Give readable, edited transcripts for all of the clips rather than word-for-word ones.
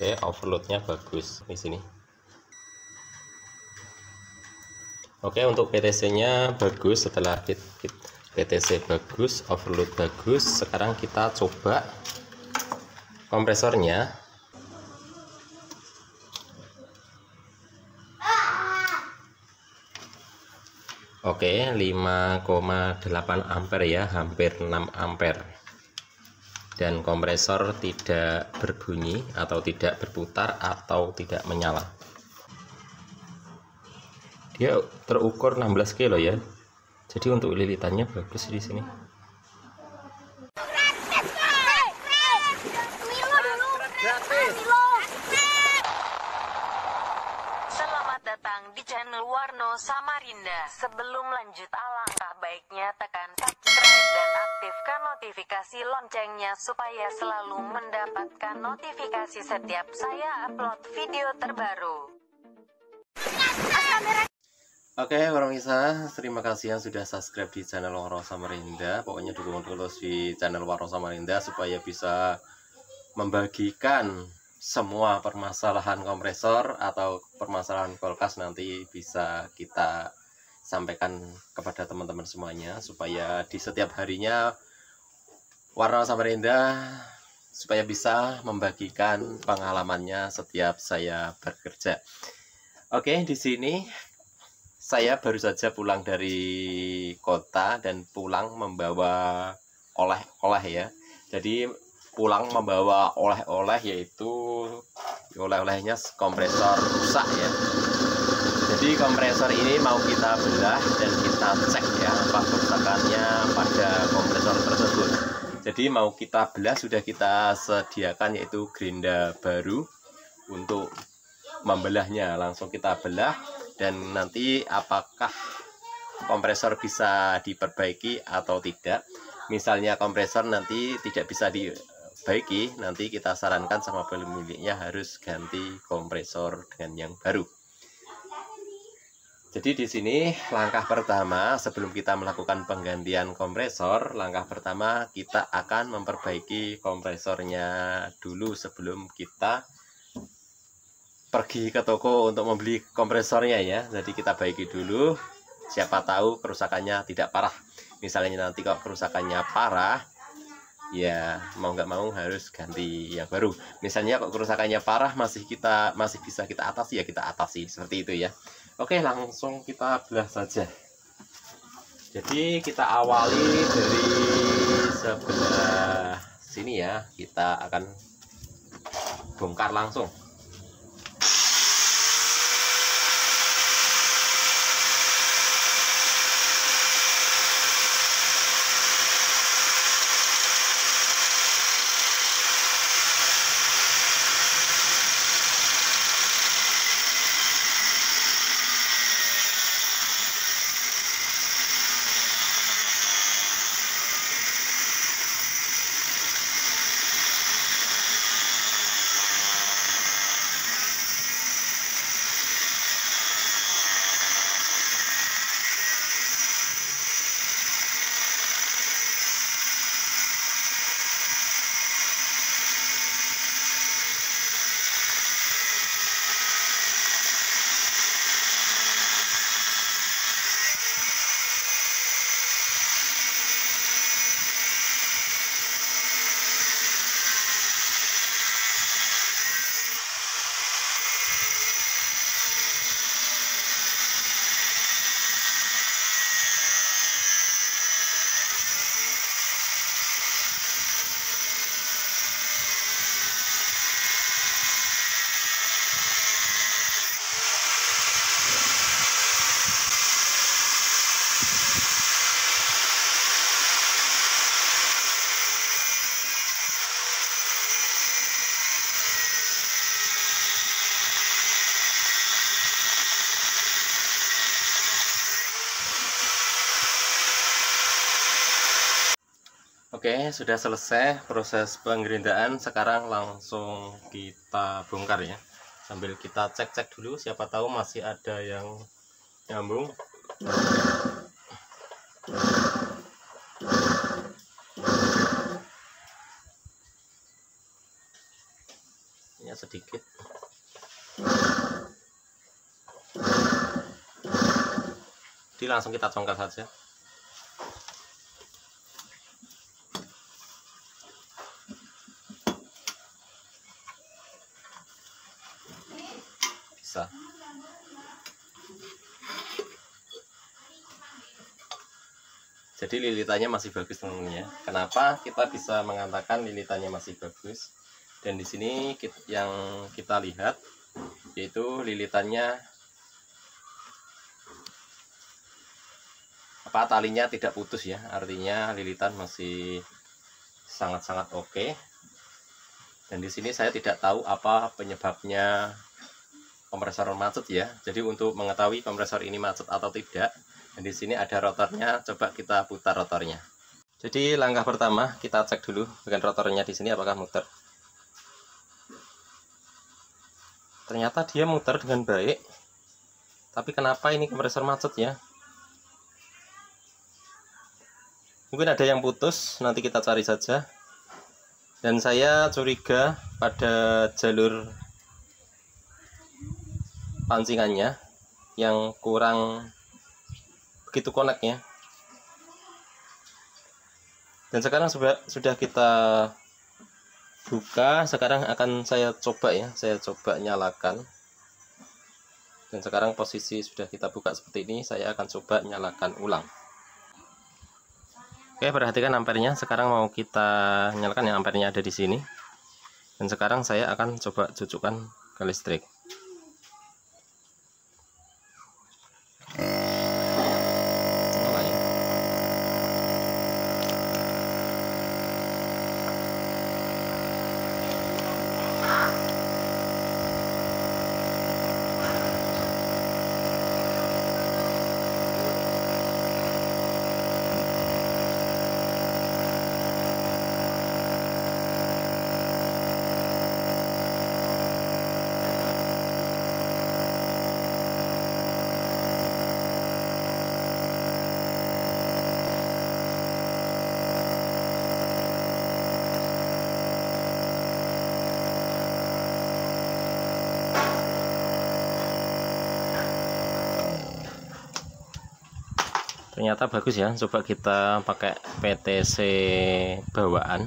Oke, overloadnya bagus di sini. Oke, untuk PTC-nya bagus. Setelah PTC bagus, overload bagus, sekarang kita coba kompresornya. Oke, 5,8 ampere ya, hampir 6 ampere. Dan kompresor tidak berbunyi atau tidak berputar atau tidak menyala. Dia terukur 16 kilo ya. Jadi untuk lilitannya bagus di sini. Selamat datang di channel Warno Samarinda. Sebelum lanjut, alangkah baiknya tekan subscribe dan aktifkan notifikasi loncengnya supaya selalu mendapatkan notifikasi setiap saya upload video terbaru. Oke, pemirsa, terima kasih yang sudah subscribe di channel Warno Samarinda. Pokoknya dukung terus di channel Warno Samarinda supaya bisa membagikan semua permasalahan kompresor atau permasalahan kulkas nanti bisa kita sampaikan kepada teman-teman semuanya, supaya di setiap harinya Warno Samarinda supaya bisa membagikan pengalamannya setiap saya bekerja. Oke, di sini saya baru saja pulang dari kota dan pulang membawa oleh-oleh ya. Jadi pulang membawa oleh-oleh, yaitu oleh-olehnya kompresor rusak ya. Jadi kompresor ini mau kita belah dan kita cek ya apa kerusakannya pada kompresor tersebut. Jadi mau kita belah, sudah kita sediakan yaitu gerinda baru untuk membelahnya. Langsung kita belah dan nanti apakah kompresor bisa diperbaiki atau tidak. Misalnya kompresor nanti tidak bisa diperbaiki, nanti kita sarankan sama pemiliknya harus ganti kompresor dengan yang baru. Jadi di sini langkah pertama sebelum kita melakukan penggantian kompresor, langkah pertama kita akan memperbaiki kompresornya dulu sebelum kita pergi ke toko untuk membeli kompresornya ya. Jadi kita baiki dulu, siapa tahu kerusakannya tidak parah. Misalnya nanti kalau kerusakannya parah, ya mau nggak mau harus ganti yang baru. Misalnya kok kerusakannya parah masih bisa kita atasi, ya kita atasi seperti itu ya. Oke, langsung kita belah saja. Jadi kita awali dari sebelah sini ya, kita akan bongkar langsung. Oke, sudah selesai proses penggerindaan. Sekarang langsung kita bongkar ya. Sambil kita cek-cek dulu, siapa tahu masih ada yang nyambung. Ini sedikit. Jadi langsung kita congkel saja. Bisa. Jadi lilitannya masih bagus teman-teman ya. Kenapa kita bisa mengatakan lilitannya masih bagus? Dan di sini yang kita lihat yaitu lilitannya talinya tidak putus ya. Artinya lilitan masih sangat-sangat oke. Dan di sini saya tidak tahu apa penyebabnya kompresor macet ya. Jadi untuk mengetahui kompresor ini macet atau tidak, dan di sini ada rotornya, coba kita putar rotornya. Jadi langkah pertama kita cek dulu bagian rotornya di sini apakah muter. Ternyata dia muter dengan baik. Tapi kenapa ini kompresor macet ya? Mungkin ada yang putus, nanti kita cari saja. Dan saya curiga pada jalur pancingannya yang kurang begitu connect ya. Dan sekarang sudah kita buka. Sekarang akan saya coba ya, saya coba nyalakan. Dan sekarang posisi sudah kita buka seperti ini, saya akan coba nyalakan ulang. Oke, perhatikan ampernya. Sekarang mau kita nyalakan, yang ampernya ada di sini. Dan sekarang saya akan coba cucukkan ke listrik. Ternyata bagus ya. Coba kita pakai PTC bawaan.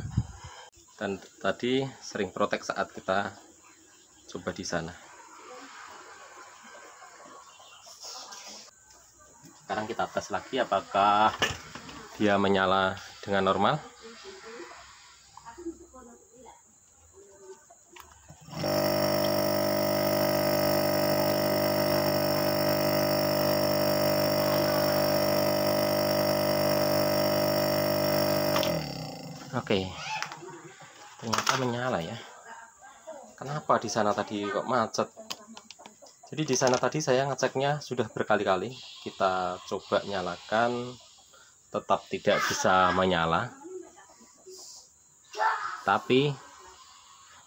Dan tadi sering protek saat kita coba di sana. Sekarang kita tes lagi apakah dia menyala dengan normal. Oke, ternyata menyala ya. Kenapa di sana tadi kok macet? Jadi di sana tadi saya ngeceknya sudah berkali-kali. Kita coba nyalakan, tetap tidak bisa menyala. Tapi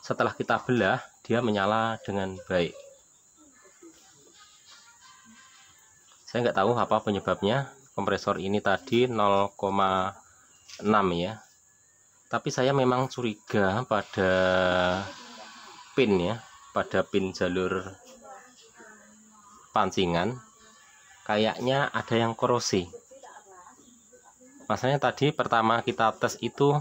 setelah kita belah, dia menyala dengan baik. Saya nggak tahu apa penyebabnya. Kompresor ini tadi 0,6 ya. Tapi saya memang curiga pada pin ya, pada pin jalur pancingan kayaknya ada yang korosi. Masalahnya tadi pertama kita tes itu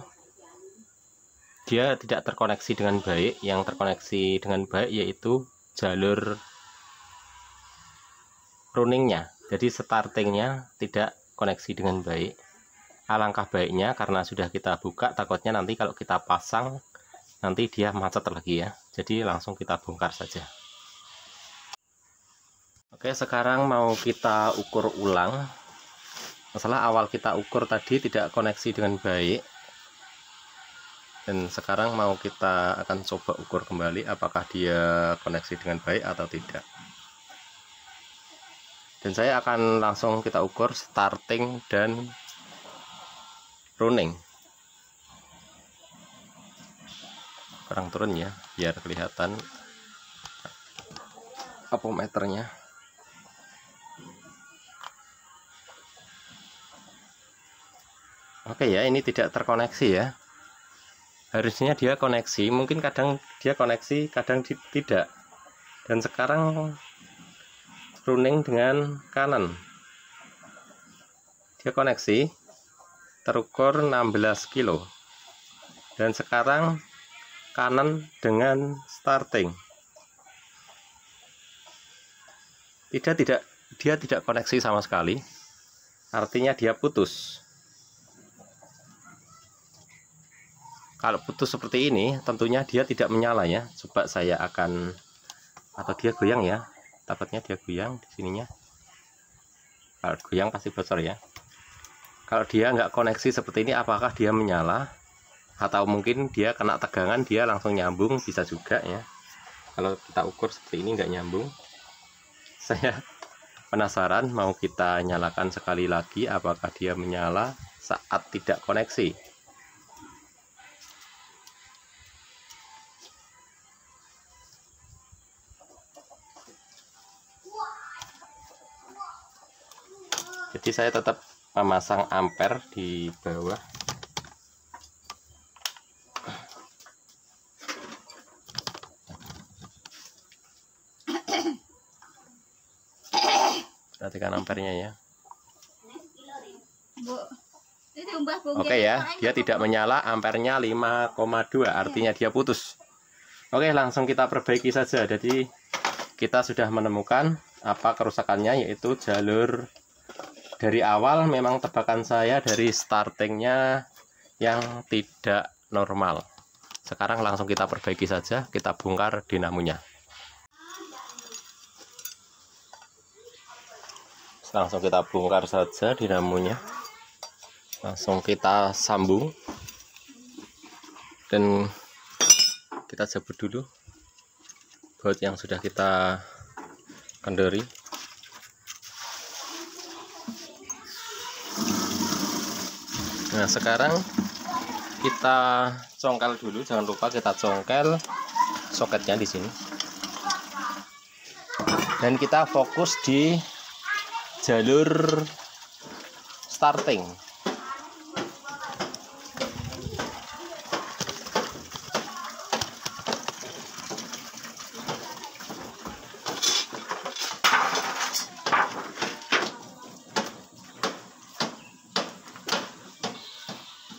dia tidak terkoneksi dengan baik. Yang terkoneksi dengan baik yaitu jalur runningnya. Jadi startingnya tidak koneksi dengan baik. Alangkah baiknya karena sudah kita buka, takutnya nanti kalau kita pasang nanti dia macet lagi ya. Jadi langsung kita bongkar saja. Oke, sekarang mau kita ukur ulang. Masalah awal kita ukur tadi tidak koneksi dengan baik. Dan sekarang mau kita akan coba ukur kembali apakah dia koneksi dengan baik atau tidak. Dan saya akan langsung kita ukur starting dan running. Kurang turun ya biar kelihatan apometernya. Oke ya, ini tidak terkoneksi ya. harusnya dia koneksi, mungkin kadang dia koneksi, kadang tidak. Dan sekarang running dengan kanan, dia koneksi terukur 16 kilo, dan sekarang kanan dengan starting. Dia tidak koneksi sama sekali, artinya dia putus. Kalau putus seperti ini, tentunya dia tidak menyala ya. Coba saya akan, atau dia goyang ya, takutnya dia goyang di sininya. Kalau goyang pasti bocor ya. Kalau dia nggak koneksi seperti ini, apakah dia menyala? Atau mungkin dia kena tegangan, dia langsung nyambung, bisa juga ya. Kalau kita ukur seperti ini nggak nyambung. Saya penasaran, mau kita nyalakan sekali lagi, apakah dia menyala saat tidak koneksi. Jadi saya tetap memasang ampere di bawah. Perhatikan ampernya ya. Oke ya, dia tidak menyala, ampernya 5,2, artinya dia putus. Oke, langsung kita perbaiki saja. Jadi kita sudah menemukan apa kerusakannya, yaitu jalur. Dari awal memang tebakan saya dari startingnya yang tidak normal. Sekarang langsung kita perbaiki saja, kita bongkar dinamonya. Langsung kita bongkar saja dinamonya. Langsung kita sambung. Dan kita cabut dulu baut yang sudah kita kendori. Nah, sekarang kita congkel dulu, jangan lupa kita congkel soketnya di sini. Dan kita fokus di jalur starting.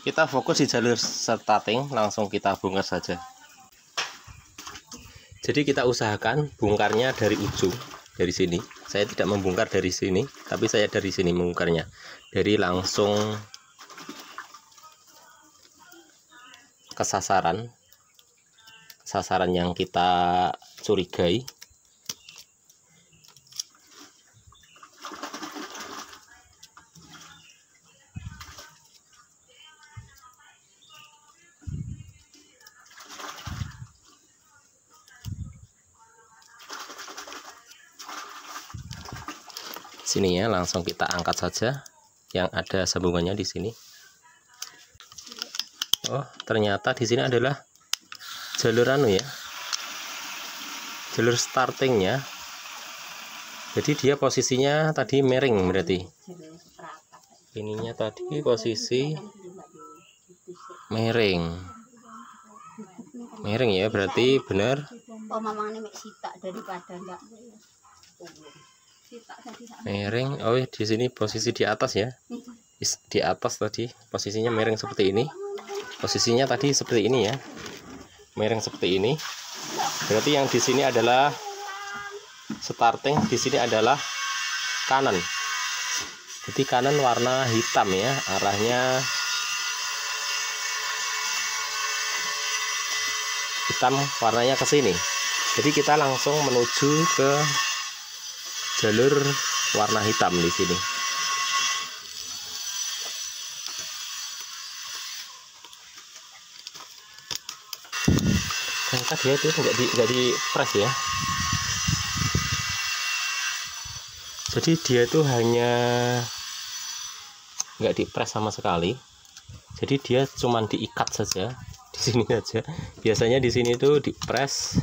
Kita fokus di jalur starting, langsung kita bongkar saja. Jadi kita usahakan bongkarnya dari ujung, dari sini. Saya tidak membongkar dari sini, tapi saya dari sini membongkarnya. Dari langsung ke sasaran yang kita curigai. Sini ya, langsung kita angkat saja yang ada sambungannya di sini. Oh, ternyata di sini adalah jalur ya, jalur startingnya. Jadi dia posisinya tadi miring, berarti ininya tadi posisi miring ya, berarti benar miring. Oh, di sini posisi di atas ya, di atas tadi posisinya miring seperti ini. Posisinya tadi seperti ini ya, miring seperti ini. Berarti yang di sini adalah starting, di sini adalah kanan. Jadi kanan warna hitam ya, arahnya hitam, warnanya ke sini. Jadi kita langsung menuju ke jalur warna hitam di sini. Ternyata dia itu nggak di press ya. Jadi dia itu hanya nggak di press sama sekali. Jadi dia cuman diikat saja di sini aja. Biasanya di sini tuh di press,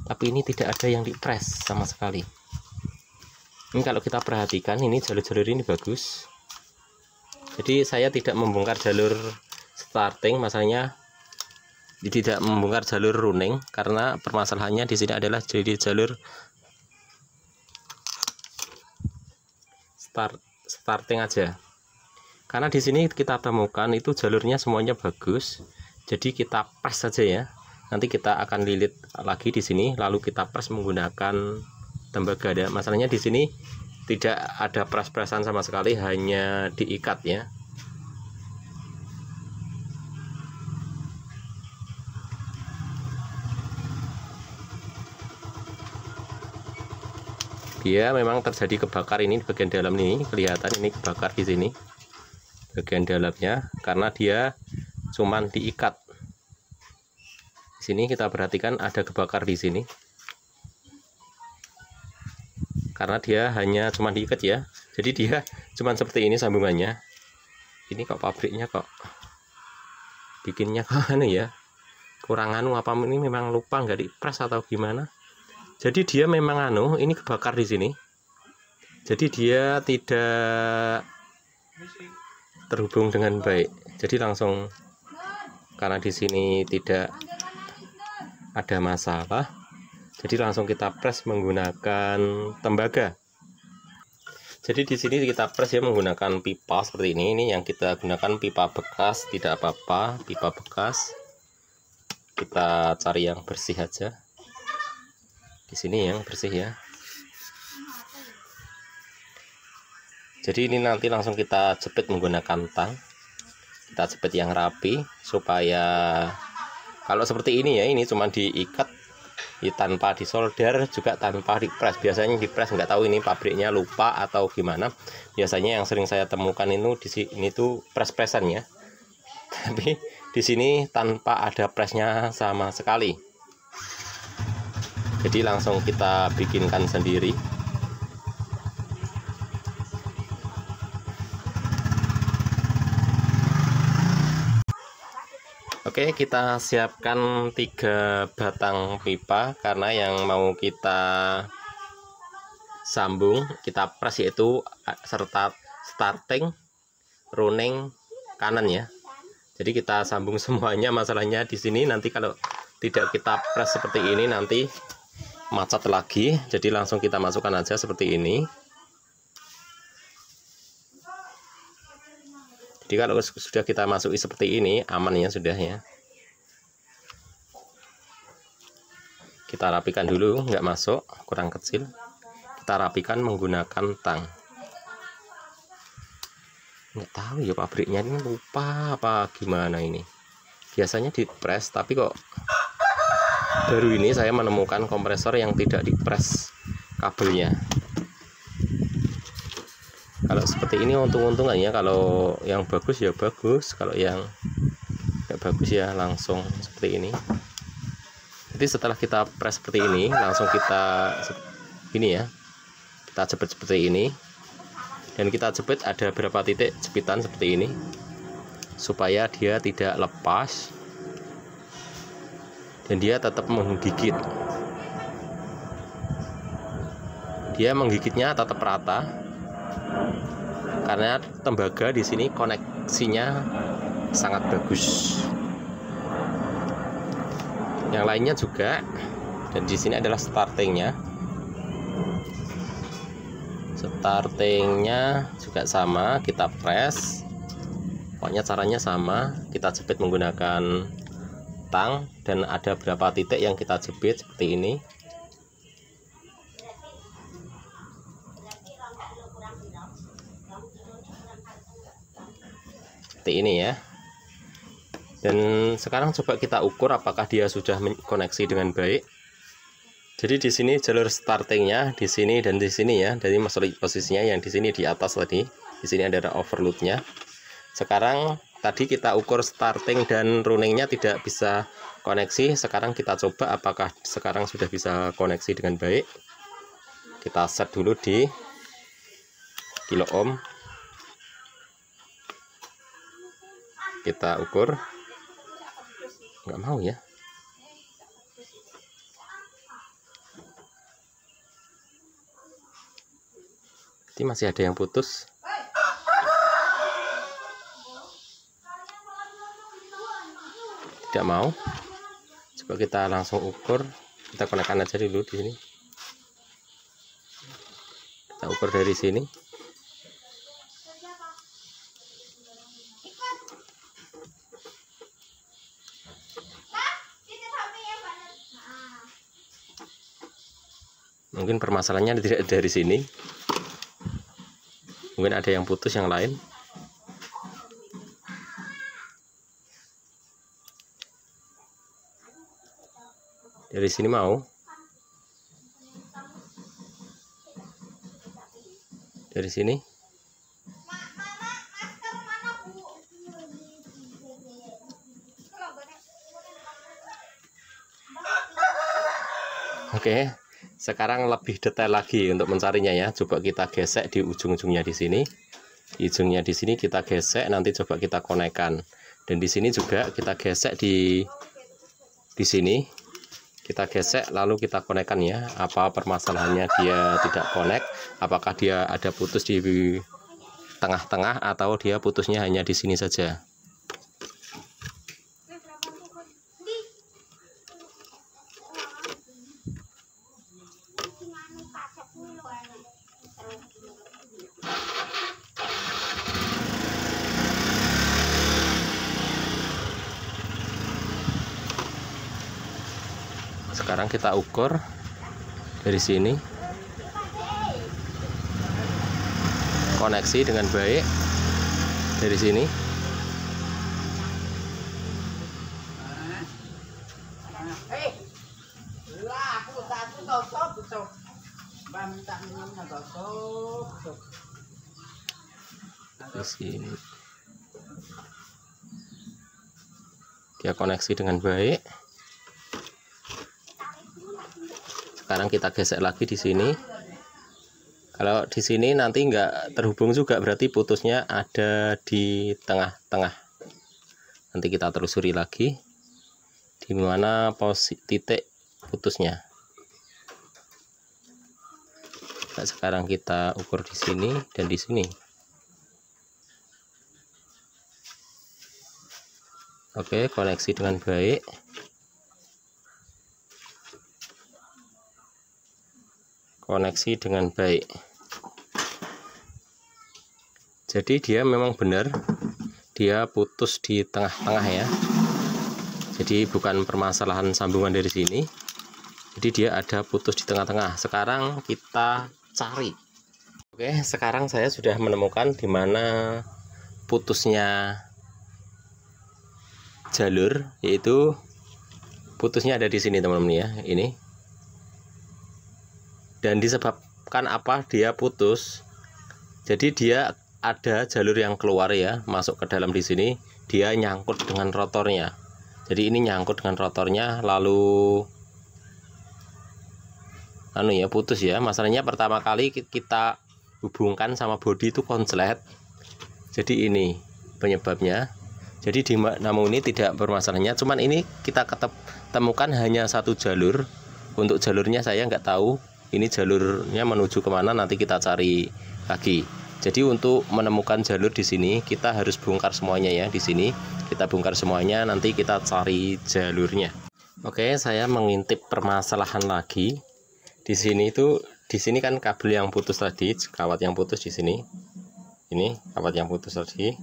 tapi ini tidak ada yang di press sama sekali. Ini kalau kita perhatikan, ini jalur-jalur ini bagus. Jadi saya tidak membongkar jalur starting, masalahnya tidak membongkar jalur running, karena permasalahannya di sini adalah jadi jalur starting aja. Karena di sini kita temukan itu jalurnya semuanya bagus, jadi kita press saja ya. Nanti kita akan lilit lagi di sini, lalu kita press menggunakan tembaga. Dan masalahnya di sini tidak ada press-pressan sama sekali, hanya diikat ya. Dia memang terjadi kebakar ini di bagian dalam ini, kelihatan ini kebakar di sini bagian dalamnya, karena dia cuman diikat. Di sini kita perhatikan ada kebakar di sini, karena dia hanya cuman diikat ya. Jadi dia cuman seperti ini sambungannya. Ini kok pabriknya kok bikinnya kok anu ya, kurang anu apa ini, memang lupa nggak dipres atau gimana. Jadi dia memang anu, ini kebakar di sini. Jadi dia tidak terhubung dengan baik. Jadi langsung, karena di sini tidak ada masalah, jadi langsung kita press menggunakan tembaga. Jadi di sini kita press ya menggunakan pipa seperti ini. Ini yang kita gunakan pipa bekas, tidak apa-apa, pipa bekas. Kita cari yang bersih aja. Di sini yang bersih ya. Jadi ini nanti langsung kita jepit menggunakan tang. Kita jepit yang rapi supaya kalau seperti ini ya, ini cuma diikat ya, tanpa disolder juga tanpa dipres. Biasanya dipres, nggak tahu ini pabriknya lupa atau gimana. Biasanya yang sering saya temukan itu di sini tuh pres-presan ya. Tapi di sini tanpa ada presnya sama sekali. Jadi langsung kita bikinkan sendiri. Oke, kita siapkan 3 batang pipa, karena yang mau kita sambung, kita press yaitu serta starting, running, kanan ya. Jadi kita sambung semuanya. Masalahnya di sini nanti kalau tidak kita press seperti ini nanti macet lagi. Jadi langsung kita masukkan aja seperti ini. Jadi kalau sudah kita masuki seperti ini, aman ya sudah ya. Kita rapikan dulu, nggak masuk, kurang kecil. Kita rapikan menggunakan tang. Nggak tahu ya pabriknya ini lupa apa gimana ini. Biasanya dipres, tapi kok baru ini saya menemukan kompresor yang tidak dipres kabelnya. Kalau seperti ini untung-untungan ya, kalau yang bagus ya bagus, kalau yang nggak bagus ya langsung seperti ini. Jadi setelah kita press seperti ini, langsung kita ini ya, kita jepit seperti ini, dan kita jepit ada berapa titik jepitan seperti ini supaya dia tidak lepas dan dia tetap menggigit. Dia menggigitnya tetap rata karena tembaga di sini koneksinya sangat bagus. Yang lainnya juga, dan di sini adalah startingnya. Startingnya juga sama, kita press. Pokoknya caranya sama, kita jepit menggunakan tang, dan ada berapa titik yang kita jepit seperti ini. Seperti ini ya. Dan sekarang coba kita ukur apakah dia sudah koneksi dengan baik. Jadi di sini jalur startingnya di sini dan di sini ya. Dari masalah posisinya yang di sini di atas tadi. Di sini ada overloadnya. Sekarang tadi kita ukur starting dan runningnya tidak bisa koneksi. Sekarang kita coba apakah sekarang sudah bisa koneksi dengan baik. Kita set dulu di kilo ohm. Kita ukur. Nggak mau ya. Ini masih ada yang putus. Tidak mau. Coba kita langsung ukur, kita konekkan aja dulu di sini. Kita ukur dari sini. Mungkin permasalahannya tidak dari sini, mungkin ada yang putus yang lain. Dari sini mau, dari sini. Oke, sekarang lebih detail lagi untuk mencarinya ya. Coba kita gesek di ujung-ujungnya di sini. Di ujungnya di sini kita gesek, nanti coba kita konekkan. Dan di sini juga kita gesek di sini. Kita gesek lalu kita konekkan ya. Apa permasalahannya dia tidak konek? Apakah dia ada putus di tengah-tengah atau dia putusnya hanya di sini saja? Sekarang kita ukur dari sini, koneksi dengan baik dari sini. Di sini dia koneksi dengan baik. Sekarang kita gesek lagi di sini. Kalau di sini nanti nggak terhubung juga, berarti putusnya ada di tengah-tengah. Nanti kita telusuri lagi di mana posisi titik putusnya. Nah, sekarang kita ukur di sini dan di sini. Oke, koneksi dengan baik. Koneksi dengan baik. Jadi dia memang benar, dia putus di tengah-tengah ya. Jadi bukan permasalahan sambungan dari sini. Jadi dia ada putus di tengah-tengah. Sekarang kita cari. Oke, sekarang saya sudah menemukan di mana putusnya jalur, yaitu putusnya ada di sini teman-teman ya, ini. Dan disebabkan apa dia putus, jadi dia ada jalur yang keluar ya, masuk ke dalam di sini, dia nyangkut dengan rotornya. Jadi ini nyangkut dengan rotornya, lalu ya putus ya. Masalahnya pertama kali kita hubungkan sama bodi itu konslet, jadi ini penyebabnya. Jadi namun ini tidak bermasalahnya, cuman ini kita temukan hanya satu jalur. Untuk jalurnya saya nggak tahu ini jalurnya menuju kemana, nanti kita cari lagi. Jadi untuk menemukan jalur di sini kita harus bongkar semuanya ya. Di sini kita bongkar semuanya, nanti kita cari jalurnya. Oke, saya mengintip permasalahan lagi. Di sini kan kabel yang putus tadi, kawat yang putus di sini. Ini kawat yang putus tadi.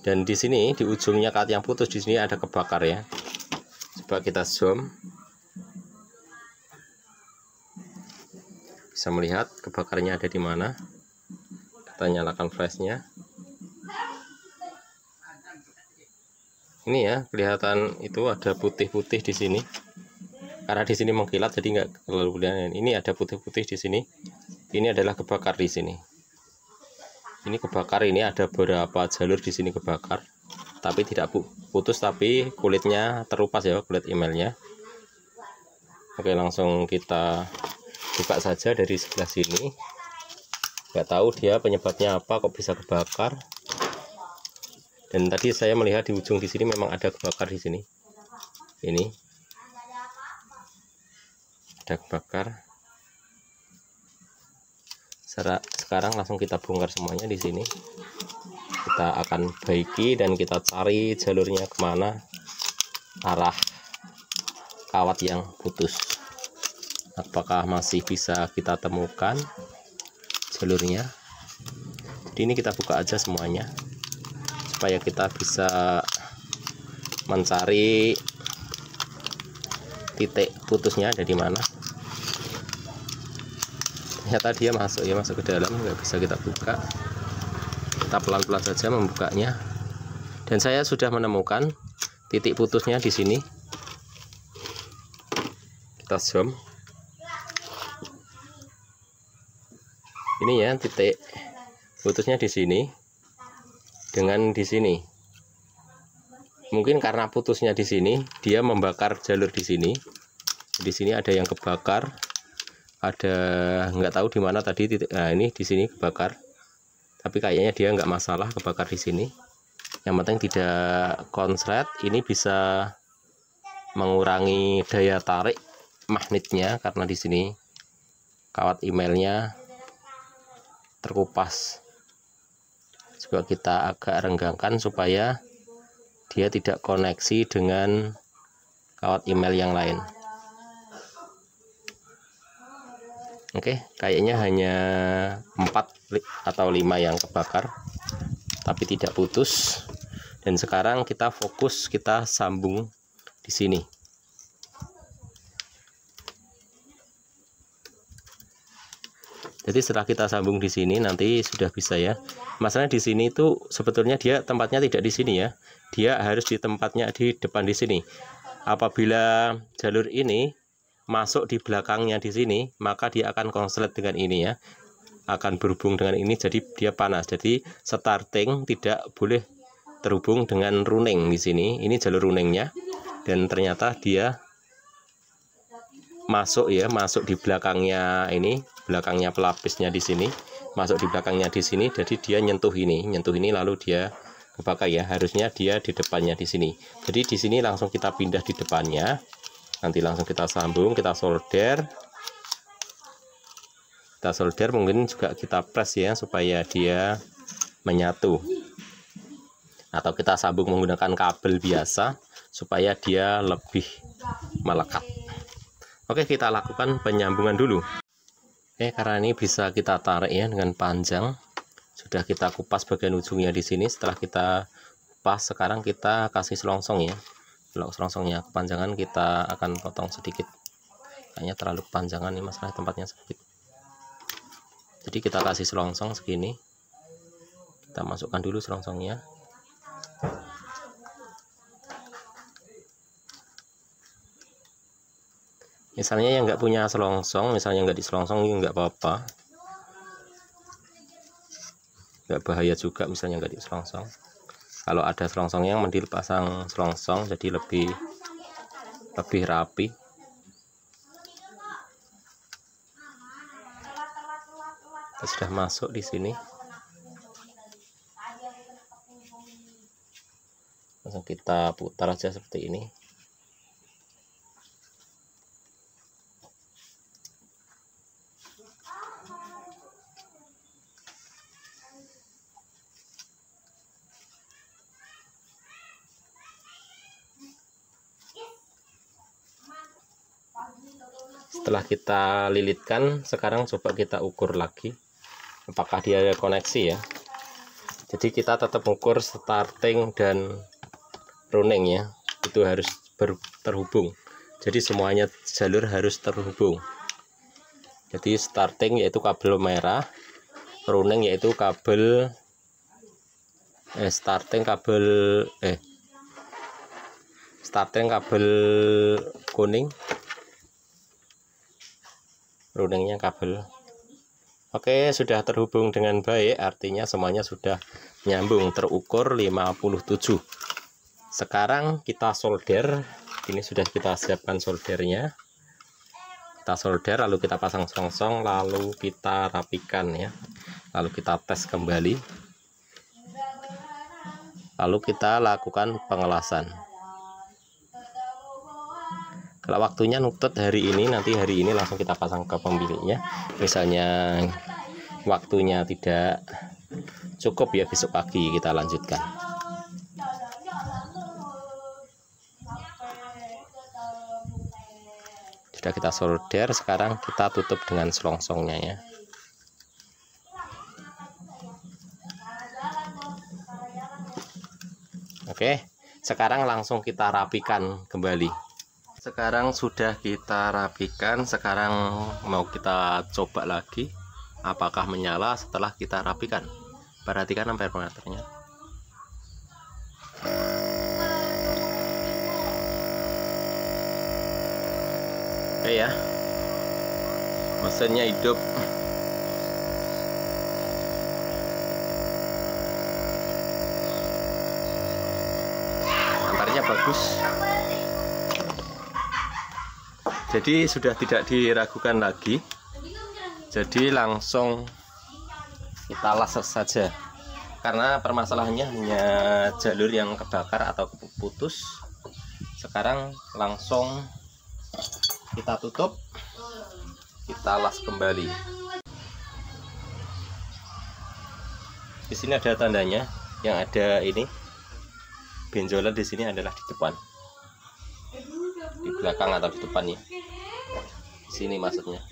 Dan di sini di ujungnya kawat yang putus di sini ada kebakar ya. Coba kita zoom. Bisa melihat kebakarnya ada di mana. Kita nyalakan flashnya. Ini ya, kelihatan itu ada putih-putih di sini. Karena di sini mengkilat jadi nggak terlalu kelihatan. Ini ada putih-putih di sini. Ini adalah kebakar di sini. Ini kebakar, ini ada beberapa jalur di sini kebakar. Tapi tidak putus, tapi kulitnya terupas ya, kulit emailnya. Oke, langsung kita buka saja dari sebelah sini. Nggak tahu dia penyebabnya apa kok bisa kebakar. Dan tadi saya melihat di ujung di sini memang ada kebakar di sini. Ini ada kebakar. Sekarang langsung kita bongkar semuanya di sini. Kita akan baiki dan kita cari jalurnya kemana, arah kawat yang putus. Apakah masih bisa kita temukan jalurnya? Jadi ini kita buka aja semuanya supaya kita bisa mencari titik putusnya ada di mana. Ternyata dia masuk ke dalam, nggak bisa kita buka. Kita pelan-pelan saja membukanya. Dan saya sudah menemukan titik putusnya di sini. Kita zoom. Ini ya titik putusnya di sini dengan di sini. Mungkin karena putusnya di sini, dia membakar jalur di sini. Di sini ada yang kebakar, ada nggak tahu di mana tadi titik. Nah ini di sini kebakar. Tapi kayaknya dia nggak masalah kebakar di sini. Yang penting tidak konslet. Ini bisa mengurangi daya tarik magnetnya karena di sini kawat emailnya terkupas. Juga kita agak renggangkan supaya dia tidak koneksi dengan kawat email yang lain. Oke, kayaknya hanya 4 atau 5 yang kebakar, tapi tidak putus. Dan sekarang kita fokus, kita sambung di sini. Jadi setelah kita sambung di sini nanti sudah bisa ya. Masalahnya di sini itu sebetulnya dia tempatnya tidak di sini ya. Dia harus di tempatnya di depan di sini. Apabila jalur ini masuk di belakangnya di sini, maka dia akan konslet dengan ini ya. Akan berhubung dengan ini, jadi dia panas. Jadi starting tidak boleh terhubung dengan running di sini. Ini jalur runningnya. Dan ternyata dia masuk ya, masuk di belakangnya ini, belakangnya pelapisnya di sini, masuk di belakangnya di sini. Jadi dia nyentuh ini lalu dia kebakar ya. Harusnya dia di depannya di sini. Jadi di sini langsung kita pindah di depannya. Nanti langsung kita sambung, kita solder. Kita solder, mungkin juga kita press ya supaya dia menyatu. Atau kita sambung menggunakan kabel biasa supaya dia lebih melekat. Oke, kita lakukan penyambungan dulu. Oke, karena ini bisa kita tarik ya dengan panjang. Sudah kita kupas bagian ujungnya di sini. Setelah kita kupas, sekarang kita kasih selongsong ya. Kalau selongsongnya kepanjangan kita akan potong sedikit. Kayaknya terlalu kepanjangan nih, masalah tempatnya sedikit. Jadi kita kasih selongsong segini. Kita masukkan dulu selongsongnya. Misalnya yang nggak punya selongsong, misalnya nggak diselongsong, nggak apa-apa. Nggak bahaya juga misalnya nggak diselongsong. Kalau ada selongsongnya mending pasang selongsong, jadi lebih rapi. Kita sudah masuk di sini. Langsung kita putar aja seperti ini. Setelah kita lilitkan, sekarang coba kita ukur lagi apakah dia ada koneksi ya. Jadi kita tetap ukur starting dan running ya, itu harus terhubung. Jadi semuanya jalur harus terhubung. Jadi starting yaitu kabel merah, running yaitu kabel starting kabel kuning, runningnya kabel. Oke, sudah terhubung dengan baik, artinya semuanya sudah nyambung, terukur 57. Sekarang kita solder. Ini sudah kita siapkan soldernya. Kita solder, lalu kita pasang selongsong, lalu kita rapikan ya. Lalu kita tes kembali. Lalu kita lakukan pengelasan. Kalau waktunya nutut hari ini, nanti hari ini langsung kita pasang ke pemiliknya. Misalnya waktunya tidak cukup ya, besok pagi kita lanjutkan. Sudah kita solder, sekarang kita tutup dengan selongsongnya ya. Oke, sekarang langsung kita rapikan kembali. Sekarang sudah kita rapikan, sekarang mau kita coba lagi apakah menyala setelah kita rapikan. Perhatikan ampermeternya. Oke ya, mesinnya hidup. Ampernya bagus. Jadi sudah tidak diragukan lagi. Jadi langsung kita las saja. Karena permasalahannya hanya jalur yang kebakar atau putus. Sekarang langsung kita tutup, kita las kembali. Di sini ada tandanya, yang ada ini benjolan di sini adalah di depan, di belakang atau di depan ya. Di sini maksudnya.